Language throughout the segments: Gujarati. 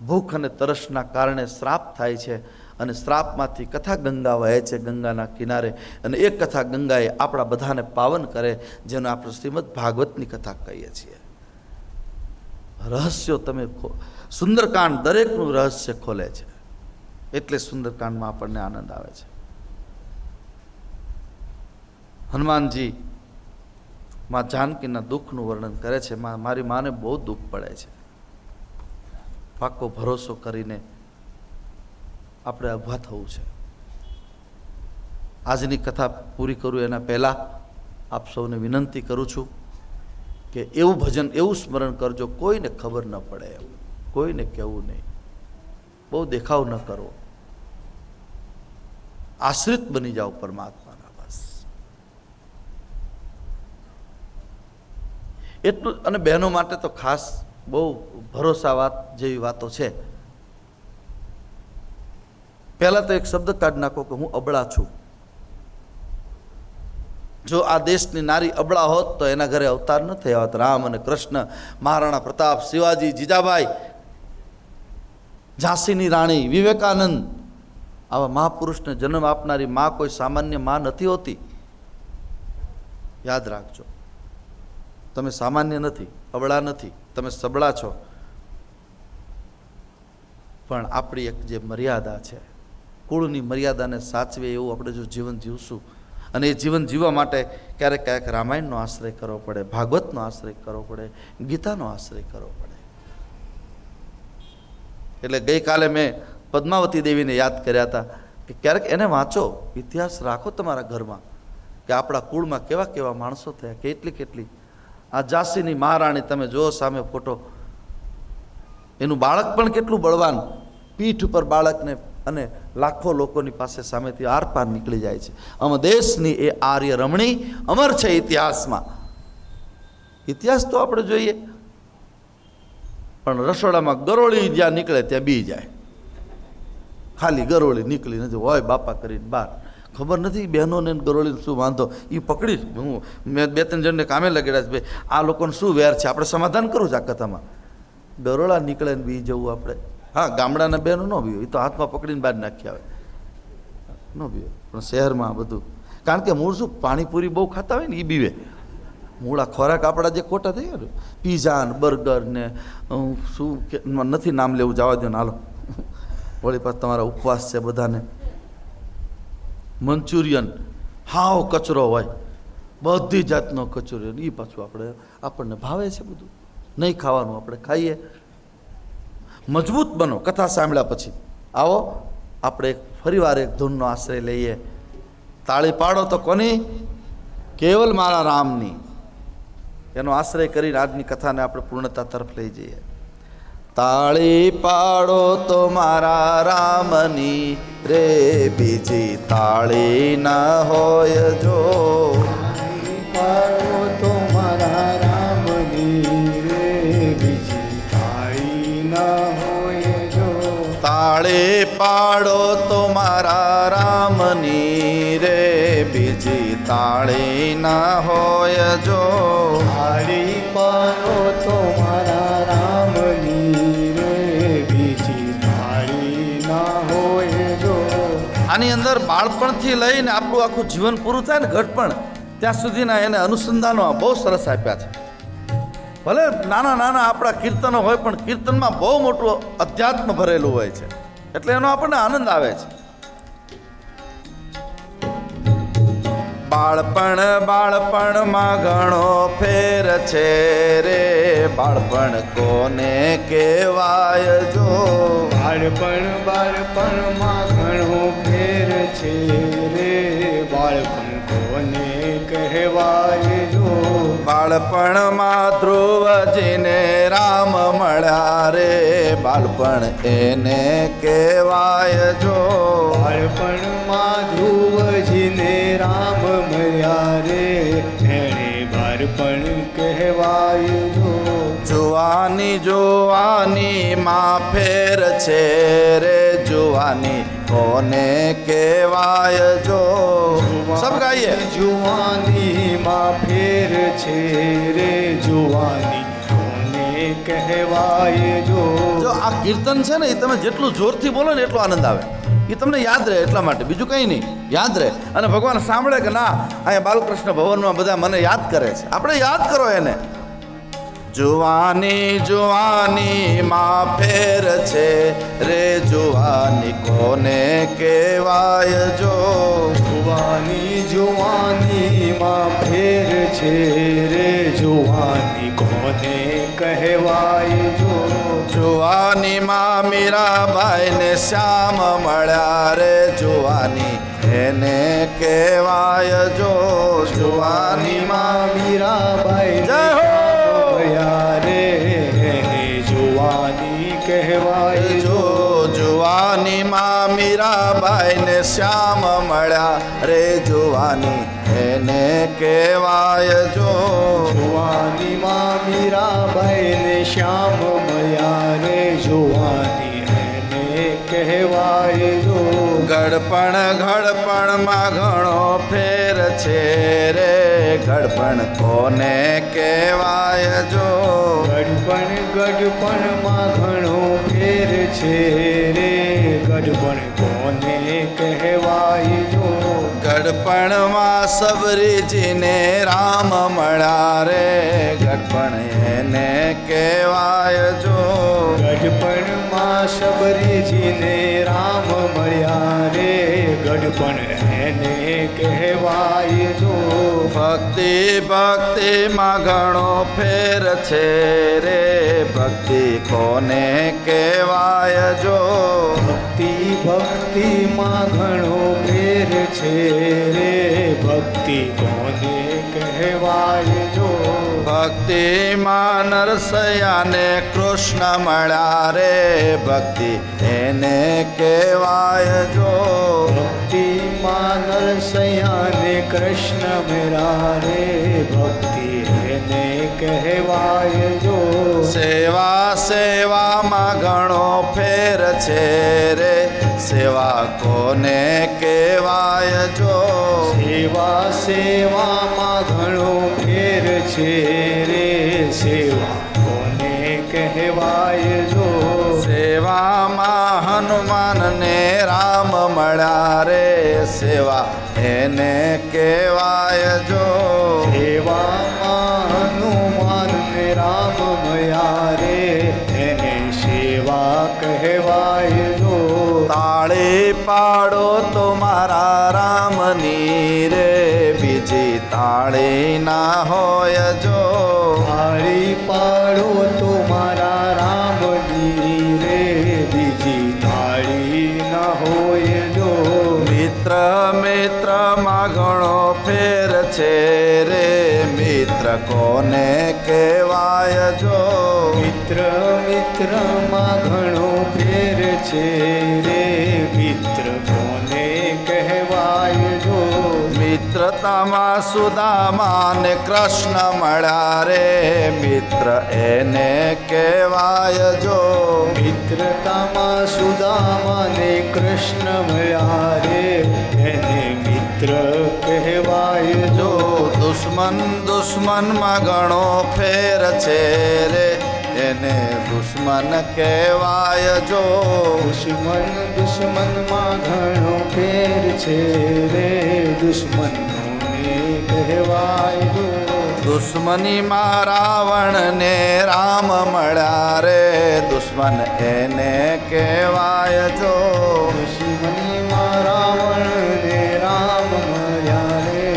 ભૂખ અને તરસના કારણે શ્રાપ થાય છે અને શ્રાપમાંથી કથા ગંગા વહે છે ગંગાના કિનારે, અને એ કથા ગંગાએ આપણા બધાને પાવન કરે, જેનો આપણે શ્રીમદ ભાગવતની કથા કહીએ છીએ. રહસ્યો તમે સુંદરકાંડ દરેકનું રહસ્ય ખોલે છે, એટલે સુંદરકાંડમાં આપણને આનંદ આવે છે. હનુમાનજી માં જાનકીના દુઃખનું વર્ણન કરે છે. મારી માને બહુ દુઃખ પડે છે. પાકો ભરોસો કરીને આપણે ઊભા થવું છે. આજની કથા પૂરી કરું એના પહેલાં આપ સૌને વિનંતી કરું છું કે એવું ભજન, એવું સ્મરણ કરજો, કોઈને ખબર ન પડે એવું, કોઈને કહેવું નહીં, બહુ દેખાવ ન કરવો, આશ્રિત બની જાઓ પરમાત્માના. બસ એટલું. અને બહેનો માટે તો ખાસ બહુ ભરોસા વાત જેવી વાતો છે. પહેલા તો એક શબ્દ કાઢી નાખો કે હું અબળા છું. જો આ દેશની નારી અબળા હોત તો એના ઘરે અવતાર ન થયા હોત. રામ અને કૃષ્ણ, મહારાણા પ્રતાપ, શિવાજી, જીજાબાઈ, ઝાંસીની રાણી, વિવેકાનંદ, આવા મહાપુરુષને જન્મ આપનારી માં કોઈ સામાન્ય માં નથી હોતી. યાદ રાખજો, તમે સામાન્ય નથી, અબળા નથી, તમે સબળા છો. પણ આપણી એક જે મર્યાદા છે, કુળની મર્યાદાને સાચવે એવું આપણે જો જીવન જીવશું, અને એ જીવન જીવવા માટે ક્યારેક ક્યારેક રામાયણનો આશ્રય કરવો પડે, ભાગવતનો આશ્રય કરવો પડે, ગીતાનો આશ્રય કરવો પડે. એટલે ગઈકાલે મેં પદ્માવતી દેવીને યાદ કર્યા હતા કે ક્યારેક એને વાંચો, ઇતિહાસ રાખો તમારા ઘરમાં કે આપણા કુળમાં કેવા કેવા માણસો થયા, કેટલી કેટલી. આ ઝાંસીની મહારાણી તમે જુઓ સામે ફોટો, એનું બાળક પણ કેટલું બળવાન, પીઠ ઉપર બાળકને, અને લાખો લોકોની પાસે સામેથી આરપાર નીકળી જાય છે. આમાં દેશની એ આર્ય રમણી અમર છે ઇતિહાસમાં. ઇતિહાસ તો આપણે જોઈએ, પણ રસોડામાં ગરોળી જ્યાં નીકળે ત્યાં બી જાય. ખાલી ગરોળી નીકળી નથી, હોય બાપા કરીને બહાર. ખબર નથી બહેનોને ગરોળીને શું વાંધો, એ પકડી. હું મેં 2-3 જણને કામે લગાડ્યા છે, ભાઈ આ લોકોને શું વેર છે, આપણે સમાધાન કરવું છે આ કથામાં. ગરોળા નીકળે ને બી જવું આપણે. હા, ગામડાના બહેનો ન બીવે, એ તો હાથમાં પકડીને બહાર નાખી આવે, ન બીવે. પણ શહેરમાં બધું, કારણ કે મૂળ શું પાણીપુરી બહુ ખાતા હોય ને એ બીવે. મૂળા ખોરાક આપણા જે ખોટા થઈ ગયા ને, પીઝા ને બર્ગર ને શું નથી નામ લેવું, જવા દો ને હાલો. વળી પાછ તમારા ઉપવાસ છે બધાને. મંચુરિયન હાવ કચરો હોય, બધી જાતનો કચોરિયન, એ પાછું આપણને ભાવે છે બધું. નહીં ખાવાનું, આપણે ખાઈએ. મજબૂત બનો કથા સાંભળ્યા પછી. આવો આપણે ફરીવાર એક ધૂનનો આશ્રય લઈએ. તાળી પાડો તો કોની? કેવલ મારા રામની. એનો આશ્રય કરીને આજની કથાને આપણે પૂર્ણતા તરફ લઈ જઈએ. તાળી પાડો તો મારા રામની રે, બીજી તાળી ના હોય જો. પાડો તો મારા રામની રે, બીજી તાળી ના હોય જો. તાળી પાડો તો મારા રામની રે, બીજી તાળી ના હોય જો. તાળી પાડો તો મારા રામની રે, બીજી તાળી ના હોય જો. આની અંદર બાળપણથી લઈને આપણું આખું જીવન પૂરું થાય ને ઘટપણ, ત્યાં સુધીના એને અનુસંધાનો બહુ સરસ આપ્યા છે. ભલે નાના નાના આપણા કીર્તનો હોય, પણ કીર્તનમાં બહુ મોટું અધ્યાત્મ ભરેલું હોય છે, એટલે એનો આપણને આનંદ આવે છે. બાળપણમાં ઘણો ફેર છે રે, બાળપણ કોને કહેવાય જો. બાળપણમાં ઘણો ફેર છે રે, બાળપણ કોને કહેવાય જો. બાળપણમાં ધ્રુવજીને રામ મળ્યા રે, બાળપણ એને કહેવાય જો. બાળપણમાં ધ્રુવજીને રામ મળ્યા રે, એને બાળપણ કહેવાય જો. જુવાની માં ફેર છે રે, જુવાની કોને કહેવાય જો. સબ ગાઈએ. જુવાની માં ફેર છે રે, જુવાની કોને કહેવાય જો આ કીર્તન છે ને એ તમે જેટલું જોરથી બોલો ને એટલો આનંદ આવે. એ તમને યાદ રહે એટલા માટે, બીજું કંઈ નહીં, યાદ રહે. અને ભગવાન સાંભળે કે ના અહીંયા બાલકૃષ્ણ ભવનમાં બધા મને યાદ કરે છે, આપણે યાદ કરો એને. જુવાની જુવાની માં ફેર છે રે, જુવાની કોને કહેવાય જો. જુવાની જુવાની માં ફેર છે રે, જુવાની કોને કહેવાય જો. જુવાની માં મીરાબાઈ ને શ્યામ મળ્યા રે, જુવાની એને કહેવાય જો. જુવાની માં મીરાબાઈ જય હો. રે એને જુવાની કહેવાય જો. જુવાની માં મીરાબાઈ ને શ્યામ મળ્યા રે, જુવાની એને કહેવાય જો. જુવાની માં મીરાબાઈ ને શ્યામ મળ્યા રે, જુવાની એને કહેવાય જો. ઘડપણ માં ઘણો ફેર છે રે, ઘડપણ કોને કહેવાય જો. ગડપણ માં ઘણો ફેર છે રે, ગડપણ કોને કહેવાય જો. ગડપણમાં સબરીજીને રામ મળ્યા રે, ગડપણ એને કહેવાય જો. ગડપણમાં સબરીજીને રામ મળ્યા રે, ગડપણ એને કહેવાય જો. ભક્તિ ભક્તિમાં ઘણો ફેર છે રે, ભક્તિ કોને કહેવાય જો. ભક્તિમાં ઘણો ફેર છે રે, ભક્તિ કોને કહેવાય જો. ભક્તિમાં નરસૈયાને કૃષ્ણ મળ્યા રે, ભક્તિ એને કહેવાય જો. ભક્તિમાં નરસૈયાને કૃષ્ણ મળ્યા રે, ભક્તિ એને કહેવાય જો. સેવા સેવામાં ઘણો ફેર છે રે, સેવા કોને કહેવાય જો. સેવા સેવામાં ઘણો ફેર છે રે, સેવા કોને કહેવાય જો. સેવામાં હનુમાન ને રામ મળ્યા રે, સેવા એને કહેવાય જો. સેવામાં હનુમાન ને રામ મળ્યા રે, એને સેવા કહેવાય જો. તાળી પાડો તો મારા રામની રે, બીજી તાળી ના હોય જો. તાળી પાડો તો મારા રામની રે, બીજી તાળી ના હોય જો. મિત્ર મિત્રમાં ઘણો ફેર છે રે, મિત્ર કોને કહેવાય જો. મિત્રમાં ઘણો ફેર છે રે, મિત્ર કોને કહેવાય જો. મિત્રતામાં સુદામા ને કૃષ્ણ મળ્યા રે, મિત્ર એને કહેવાય જો. મિત્રતામાં સુદામા ને કૃષ્ણ મળ્યા રે, એને મિત્ર કહેવાય જો. દુશ્મનમાં ઘણો ફેર છે રે, એને દુશ્મન કહેવાય જો. દુશ્મનમાં ઘણો ફેર છે રે, દુશ્મનોને કહેવાય જો. દુશ્મનીમાં રાવણ ને રામ મળ્યા રે, દુશ્મન એને કહેવાય જો. દુશ્મનીમાં રાવણ ને રામ મળ્યા રે,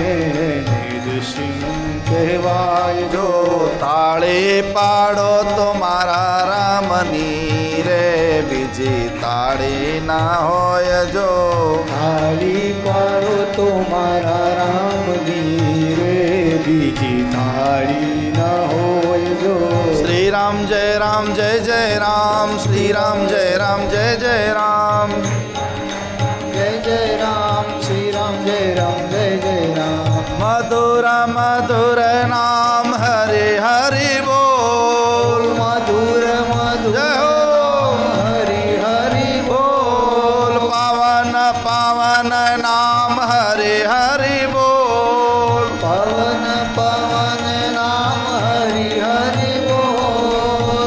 દુશ્મન કહેવાય જો. તાળી પાડો તો મારા રામની રે, બીજી તાળી ના હોય જો. તાળી પાડો તો મારા રામની રે, બીજી તાળી ના હોય જો. શ્રી રામ જય રામ જય જય રામ, શ્રી રામ જય રામ જય જય રામ. જય જય રામ, શ્રી રામ જય રામ જય જય રામ. મધુર મધુર નામ હરે હરિ બોલ. મધુર મધુર જય હો. હરિ હરિ બોલ પાવન પાવન નામ હરે હરિ બોલ. પવન પવન નામ હરિ હરિ બોલ.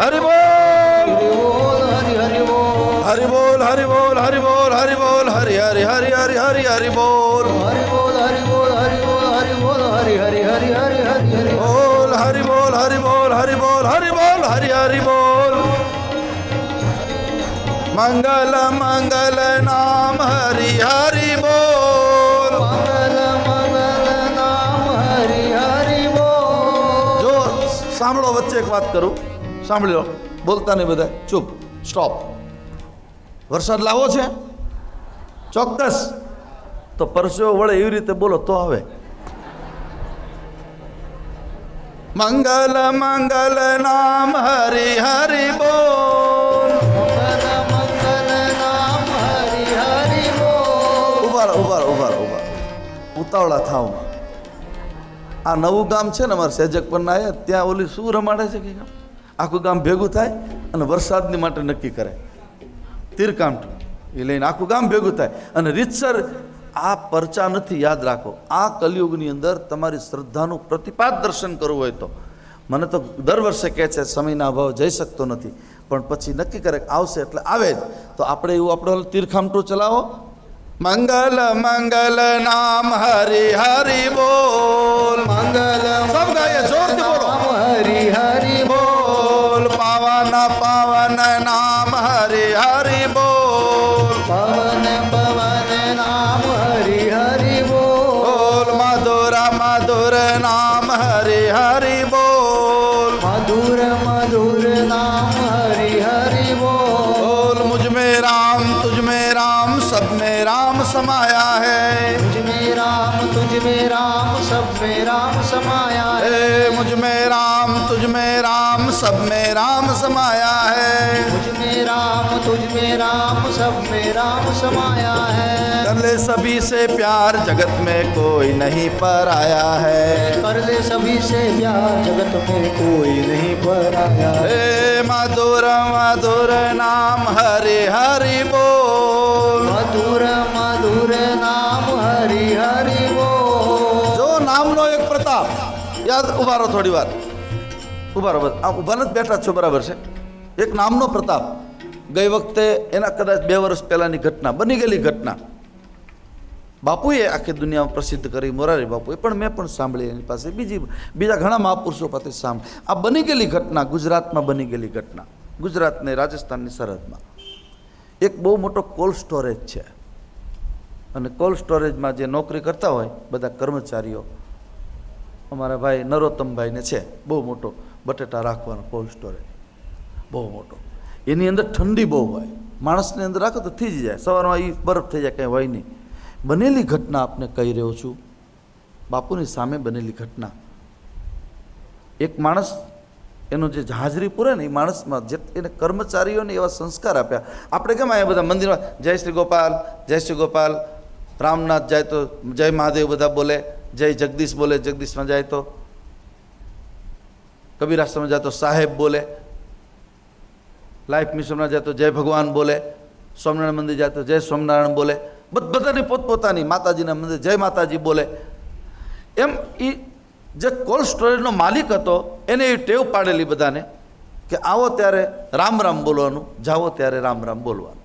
હરિ બોલ હરિ બોલ હરિ બોલ હરિ બોલ હરિ બોલ હરિ બોલ હરિ હરિ હરિ હરિ હરિ બોલ હરિ બોલ હરિ બોલ હરિ બોલ હરિ બોલ હરિ હરિ હરિ હરિ હરિ હરિ બોલ હરિ બોલ હરિ બોલ હરિ બોલ હરિ બોલ હરિ હરિ બોલ મંગલ મંગલ નામ હરિ હરિ બોલ મંગલ મંગલ નામ હરિ હરિ બોલ. જો સાંભળો, વચ્ચે એક વાત કરું, સાંભળી લો, બોલતા નહીં બધા, ચૂપ, સ્ટોપ. વરસાદ લાવો છે ચોક્કસ, તો પરસેવો વળે એવી રીતે બોલો તો આવે. મંગલ મંગલ નામ હરિ હરિ બોલ. મંગલ મંગલ નામ હરિ હરિ બોલ. ઉભા રહો, ઉભા રહો, ઉભા રહો, ઉભા રહો. ઉતાવળા થાવ. આ નવું ગામ છે ને અમારે સેજક પરના આવ્યા, ત્યાં ઓલી શું રમાડે છે કે આખું ગામ ભેગું થાય અને વરસાદની માટે નક્કી કરે, તીરકામઠું એ લઈને આખું ગામ ભેગું થાય અને રીતસર. આ પરચા નથી, યાદ રાખો. આ કલિયુગની અંદર તમારી શ્રદ્ધાનું પ્રતિપાદ દર્શન કરવું હોય તો મને તો દર વર્ષે કહે છે સમયના અભાવ જઈ શકતો નથી, પણ પછી નક્કી કરે આવશે એટલે આવે જ. તો આપણે એવું આપણો તીરખામઠું ચલાવો. મંગલ મંગલ નામ હરિ હરિ બોલ. મંગલ સબ ગાઈએ જોરથી બોલો. નામ હરિ હરિ બોલ પાવન પાવન નામ હરિ હરિ બોલ. પવન પવન નામ હરિ હરિ બોલ. બોલ મધુર મધુર નામ હરિ હરિ બોલ. મધુર મધુર નામ હરિ હરિ બોલ. बोल मुझ में राम तुझ में राम सब में राम समाया है. तुझ में राम तुझ में राम सब में राम समाया है. मुझ में राम तुझ में राम सब में राम समाया है. मुझ में राम तुझ में राम सब में राम समाया है. कर ले सभी से प्यार जगत में कोई नहीं पराया है. कर ले सभी से प्यार जगत में कोई नहीं पराया है. मधुर मधुर नाम हरि हरि बोल. मधुर मधुर नाम हरि हरि बोल. જો નામનો એક પ્રતાપ યાદ. ઉભા રહો થોડી વાર, ઉભા રહો. આ ઉભા નથી બેઠા છો, બરાબર છે. એક નામનો પ્રતાપ ગઈ વખતે એના કદાચ 2 વર્ષ પહેલાંની ઘટના, બની ગયેલી ઘટના. બાપુએ આખી દુનિયામાં પ્રસિદ્ધ કરી, મોરારી બાપુએ, પણ મેં પણ સાંભળી એની પાસે, બીજા ઘણા મહાપુરુષો પાસે સાંભળી. આ બની ગયેલી ઘટના ગુજરાતમાં બની ગયેલી ઘટના, ગુજરાતને રાજસ્થાનની સરહદમાં એક બહુ મોટો કોલ્ડ સ્ટોરેજ છે અને કોલ્ડ સ્ટોરેજમાં જે નોકરી કરતા હોય બધા કર્મચારીઓ, અમારા ભાઈ નરોત્તમભાઈને છે બહુ મોટો બટેટા રાખવાનો કોલ્ડ સ્ટોરેજ, બહુ મોટો. એની અંદર ઠંડી બહુ હોય, માણસની અંદર રાખો તો થઈ જ જાય, સવારમાં એ બરફ થઈ જાય, કંઈ હોય નહીં. બનેલી ઘટના આપને કહી રહ્યો છું, બાપુની સામે બનેલી ઘટના. એક માણસ એનો જે હાજરી પૂરે ને એ માણસમાં જે એને કર્મચારીઓને એવા સંસ્કાર આપ્યા. આપણે કેમ અહીંયા બધા મંદિરમાં જય શ્રી ગોપાલ, જય શ્રી ગોપાલ, રામનાથ જાય તો જય મહાદેવ બધા બોલે, જય જગદીશ બોલે, જગદીશમાં જાય તો કબીર આશ્રમમાં જાય તો સાહેબ બોલે, લાઈફ મિશનમાં જાય તો જય ભગવાન બોલે, સ્વામિનારાયણ મંદિર જાય તો જય સ્વામિનારાયણ બોલે, બધાની પોતપોતાની, માતાજીના મંદિર જય માતાજી બોલે. એમ એ જે કોલ્ડ સ્ટોરેજનો માલિક હતો એને એ ટેવ પાડેલી બધાને કે આવો ત્યારે રામ રામ બોલવાનું, જાઓ ત્યારે રામ રામ બોલવાનું.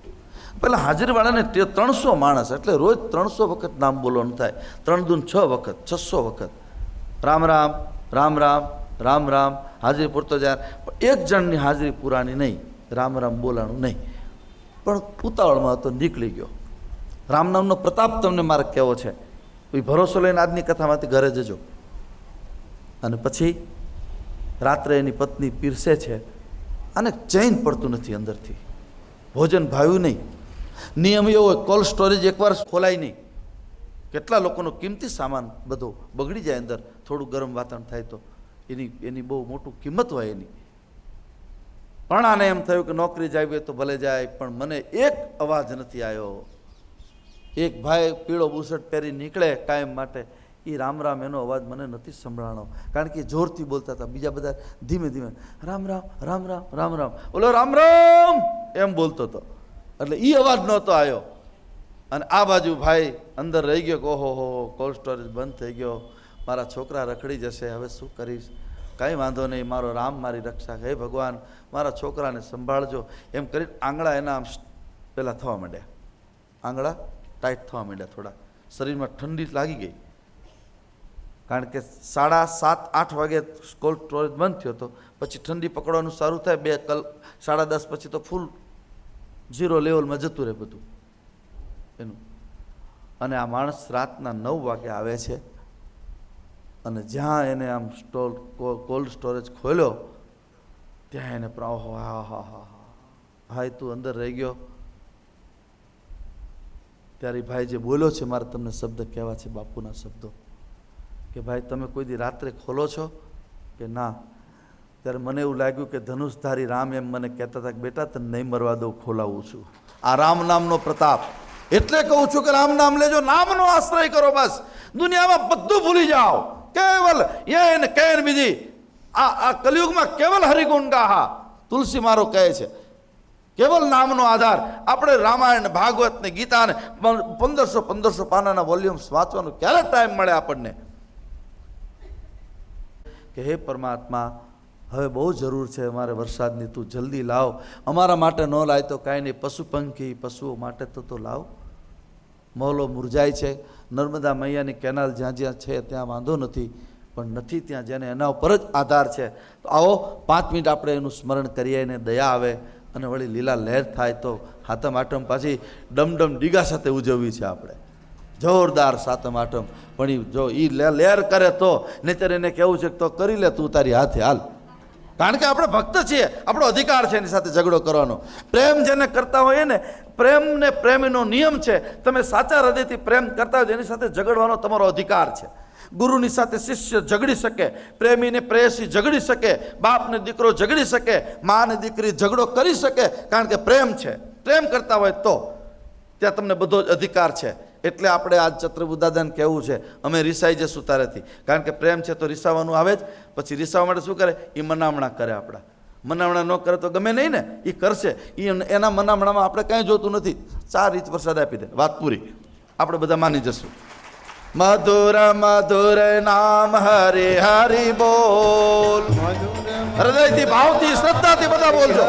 પહેલાં હાજરીવાળાને 300 માણસ એટલે રોજ 300 વખત નામ બોલવાનું થાય. 3 દૂન 6 વખત, 600 વખત રામ રામ રામ રામ રામ રામ. હાજરી પૂરતો જાય પણ એક જણની હાજરી પુરાણી નહીં, રામ રામ બોલાણું નહીં. પણ ઉતાવળમાં તો નીકળી ગયો. રામ નામનો પ્રતાપ તમને મારે કહેવો છે. એ ભરોસો લઈને આજની કથામાંથી ઘરે જજો. અને પછી રાત્રે એની પત્ની પીરસે છે અને ચૈન પડતું નથી અંદરથી, ભોજન ભાવ્યું નહીં. નિયમ એવો હોય કોલ્ડ સ્ટોરેજ એકવાર ખોલાય નહીં. કેટલા લોકોનો કિંમતી સામાન બધો બગડી જાય અંદર, થોડું ગરમ વાતાવરણ થાય તો એની બહુ મોટું કિંમત હોય એની. પણ આને એમ થયું કે નોકરી જાય તો ભલે જાય, પણ મને એક અવાજ નથી આવ્યો. એક ભાઈ પીળો બુશર્ટ પહેરી નીકળે કાયમ માટે, એ રામ રામ એનો અવાજ મને નથી સંભળાણો, કારણ કે જોરથી બોલતા હતા. બીજા બધા ધીમે ધીમે રામ રામ રામ રામ રામ રામ, ઓલો રામ રામ એમ બોલતો હતો, એટલે એ અવાજ નહોતો આવ્યો. અને આ બાજુ ભાઈ અંદર રહી ગયો કે ઓહો હો, કોલ્ડ સ્ટોરેજ બંધ થઈ ગયો, મારા છોકરા રખડી જશે, હવે શું કરીશ. કાંઈ વાંધો નહીં, મારો રામ મારી રક્ષા, હે ભગવાન મારા છોકરાને સંભાળજો, એમ કરી આંગળા એના આમ પેલા થવા માંડ્યા, આંગળા ટાઈટ થવા માંડ્યા, થોડા શરીરમાં ઠંડી લાગી ગઈ. કારણ કે 7:30-8 વાગે કોલ્ડ સ્ટોરેજ બંધ થયો હતો, પછી ઠંડી પકડવાનું સારું થાય, 10:30 પછી તો ફૂલ 0 લેવલમાં જતું રહે બધું એનું. અને આ માણસ રાતના 9 વાગે આવે છે, અને જ્યાં એને આમ કોલ્ડ સ્ટોરેજ ખોલ્યો ત્યાં એને ભાઈ તું અંદર રહી ગયો. ત્યારે ભાઈ જે બોલ્યો છે, મારે તમને શબ્દ કહેવા છે, બાપુના શબ્દો, કે ભાઈ તમે કોઈ દી રાત્રે ખોલો છો કે ના? ત્યારે મને એવું લાગ્યું કે ધનુષધારી રામ એમ મને કહેતા હતા કે બેટા તને નહીં મરવા દઉં, ખોલાવું છું. આ રામ નામનો પ્રતાપ. એટલે કહું છું કે રામ નામ લેજો, નામનો આશ્રય કરો, બસ દુનિયામાં બધું ભૂલી જાઓ. કેવલ યન કૈન વિધિ, આ કલિયુગમાં કેવલ હરિગુણ ગાહા, તુલસી મારો કહે છે. કેવલ નામનો આધાર. આપણે રામાયણ, ભાગવત ને ગીતા ને 1500 પાનાના વોલ્યુમ્સ વાંચવાનું ક્યારે ટાઈમ મળે આપણને? કે હે પરમાત્મા, હવે બહુ જરૂર છે અમારે વરસાદની, તું જલ્દી લાવ. અમારા માટે ન લાય તો કાંઈ નહીં, પશુ પંખી પશુઓ માટે તો લાવ. મોહલો મુરઝાય છે. નર્મદા મૈયાની કેનાલ જ્યાં જ્યાં છે ત્યાં વાંધો નથી, પણ નથી ત્યાં જેને એના ઉપર જ આધાર છે. તો આવો 5 મિનિટ આપણે એનું સ્મરણ કરીએ, એને દયા આવે અને વળી લીલા લહેર થાય. તો સાતમ આઠમ પાછી ડમડમ ડીગા સાથે ઉજવવી છે આપણે, જોરદાર સાતમ આઠમ. પણ જો એ લહેર કરે તો, નહીંતર એને કહેવું છે તો કરી લે તું તારી હાથે હાલ. કારણ કે આપણે ભક્ત છીએ, આપણો અધિકાર છે એની સાથે ઝઘડો કરવાનો. પ્રેમ જેને કરતા હોય ને, પ્રેમને પ્રેમીનો નિયમ છે, તમે સાચા હૃદયથી પ્રેમ કરતા હોય એની સાથે ઝઘડવાનો તમારો અધિકાર છે. ગુરુની સાથે શિષ્ય ઝઘડી શકે, પ્રેમીને પ્રેયસી ઝઘડી શકે, બાપને દીકરો ઝઘડી શકે, માને દીકરી ઝઘડો કરી શકે, કારણ કે પ્રેમ છે. પ્રેમ કરતા હોય તો ત્યાં તમને બધો જ અધિકાર છે. એટલે આપણે આજ ચતુર્બુદાદાને કહેવું છે, અમે રિસાઈ જશું તારેથી. કારણ કે પ્રેમ છે તો રિસાવાનું આવે જ. પછી રિસાવા માટે શું કરે? એ મનામણા કરે. આપણા મનામણા ન કરે તો ગમે નહીં ને, એ કરશે. એના મનામણામાં આપણે કાંઈ જોતું નથી. 4 ઇંચ વરસાદ આપી દે, વાત પૂરી. આપણે બધા માની જશું. મધુર મધુર નામ હરે હરિ બોલ. હૃદયથી, ભાવથી, શ્રદ્ધાથી બધા બોલજો.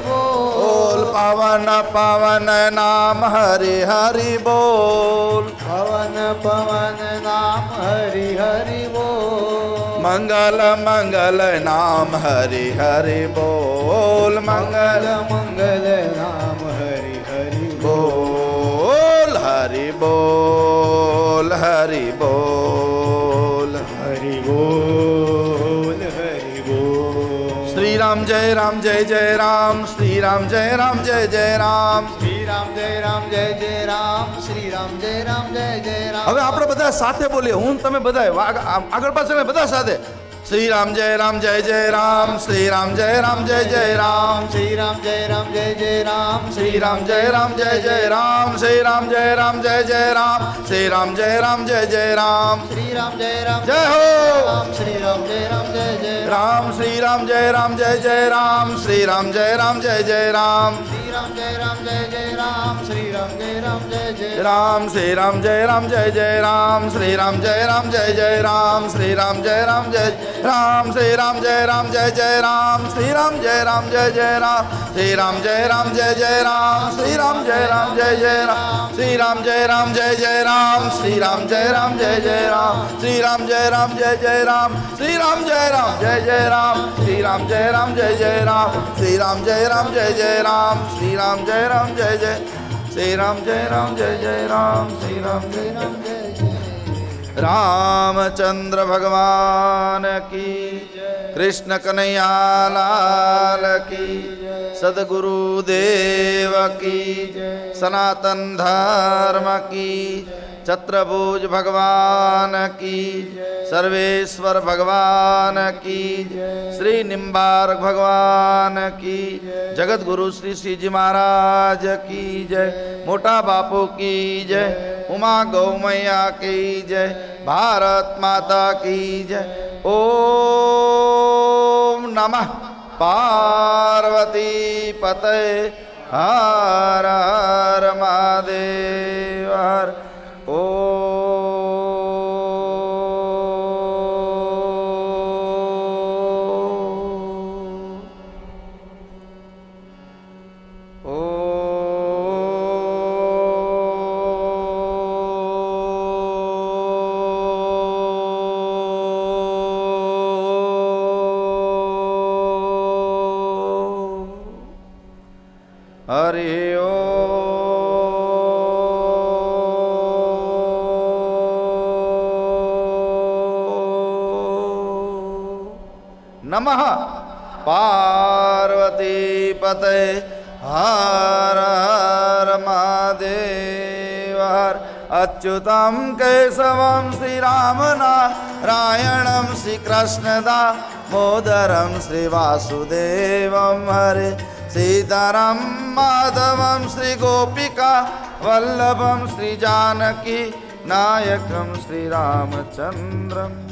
બોલ પાવન પાવન નામ હરે હરિ બોલ. પવન પવન નામ હરિ હરિ બોલ. મંગલ મંગલ નામ હરિ હરિ બોલ. મંગલ મંગલ નામ હરિ હરિ બોલ. હરિ બોલ હરિ બોલ હરિ બોલ હરિ બોલ. શ્રી રામ જય રામ જય જય રામ. શ્રી રામ જય રામ જય જય રામ. શ્રી રામ જય રામ જય જય રામ. શ્રી રામ જય રામ જય જય રામ. હવે આપણે બધા સાથે બોલીએ, હું તમે બધા આગળ પાછળ બધા સાથે. શ્રી રામ જય રામ જય જય રામ. શ્રી રામ જય રામ જય જય રામ. શ્રી રામ જય રામ જય જય રામ. શ્રી રામ જય રામ જય જય રામ. શ્રી રામ જય રામ જય જય રામ. શ્રી રામ જય રામ જય જય રામ. શ્રી રામ જય રામ જય હો. શ્રી રામ જય રામ જય જય રામ. શ્રી રામ જય રામ જય જય રામ. શ્રી રામ જય રામ જય જય રામ. શ્રી રામ જય રામ જય જય રામ. શ્રી રામ જય રામ જય જય રામ. શ્રી રામ જય રામ જય જય રામ. શ્રી રામ જય રામ જય જય રામ. શ્રી રામ જય રામ જય રામ. શ્રી રામ જય રામ જય જય રામ. શ્રી રામ જય રામ જય જય રામ. શ્રી રામ જય રામ જય જય રામ. શ્રી રામ જય રામ જય જય રામ. શ્રી રામ જય રામ જય જય રામ. શ્રી રામ જય રામ જય જય રામ. શ્રી રામ જય રામ જય જય રામ. શ્રી રામ જય રામ જય જય રામ. શ્રી રામ જય રામ જય જય રામ. શ્રી રામ જય રામ જય જય રામ. શ્રી રામ જય રામ જય જય. શ્રી રામ જય રામ જય જય રામ. શ્રી રામ જય રામ જય જય. रामचंद्र भगवान की, कृष्ण कन्हैया लाल की, सदगुरु देव की, सनातन धर्म की, छत्रभुज भगवान की, सर्वेश्वर भगवान की, श्री निम्बार्क भगवान की, जगत गुरु श्री श्री जी महाराज की जय, मोटा बापू की जय, उमा गौ मैया की जय, भारत माता की जय। ओम नमः पार्वती पते हर हर महादेव हर। હરિ નમઃ પાર્વતી પતય હર હર મહાદેવ હર અચ્યુતમ કેશવમ શ્રી રામ નારાયણમ શ્રી કૃષ્ણદા મોદરમ શ્રી વાસુદેવમ હરે સીતારામ માધવમ શ્રી ગોપિકા વલ્લભમ શ્રી જાનકી નાયકમ શ્રી રામચંદ્રમ